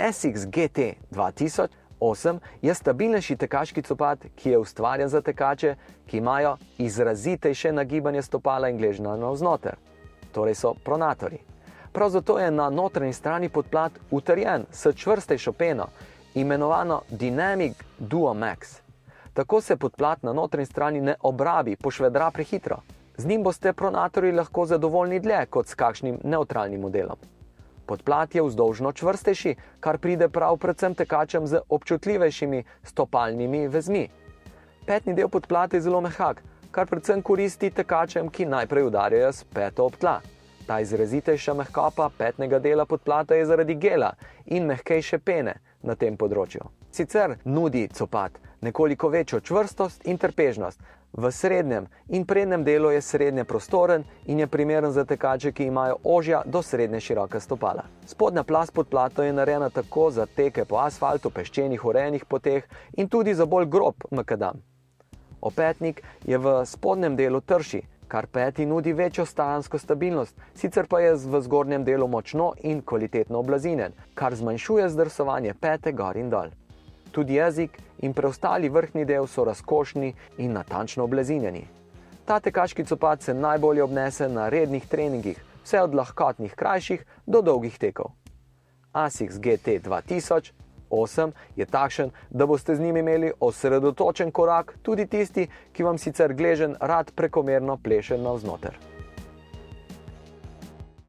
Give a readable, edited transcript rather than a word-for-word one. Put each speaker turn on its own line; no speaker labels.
Asics GT 2008 je stabilnejši tekaški copat, ki je ustvarjen za tekače, ki imajo izrazitejše nagibanje stopala in gležnja navznoter, torej so pronatorji. Prav zato je na notranji strani podplat utrjen s čvrstejšo peno, imenovano Dynamic Duo Max. Tako se podplat na notranji strani ne obrabi, pošvedra prehitro. Z njim boste pronatorji lahko zadovoljni dlje kot s kakšnim nevtralnim modelom. Podplat je vzdolžno čvrstejši, kar pride prav predvsem tekačem z občutljivejšimi stopalnimi vezmi. Petni del podplata je zelo mehak, kar predvsem koristi tekačem, ki najprej udarjajo s peto ob tla. Ta izrazitejša mehkoba petnega dela podplata je zaradi gela in mehkejše pene na tem področju. Sicer nudi copat nekoliko večjo čvrstost in trpežnost. V srednjem in prednjem delu je srednje prostoren in je primeren za tekače, ki imajo ožja do srednje široka stopala. Spodnja plast podplata je narejena tako za teke po asfaltu, peščenih, urejenih poteh in tudi za bolj grob makadam. Opetnik je v spodnjem delu trši, kar peti nudi večjo stojansko stabilnost, sicer pa je v zgornjem delu močno in kvalitetno oblazinjen, kar zmanjšuje zdrsovanje pete gor in dol. Tudi jezik in preostali vrhnji del so razkošni in natančno oblazinjeni. Ta tekaški copat se najbolje obnese na rednih treningih, vse od lahkotnih krajših do dolgih tekov. Asics GT 2008 je takšen, da boste z njim imeli osredotočen korak tudi tisti, ki vam sicer gleženj rad prekomerno pleše navznoter.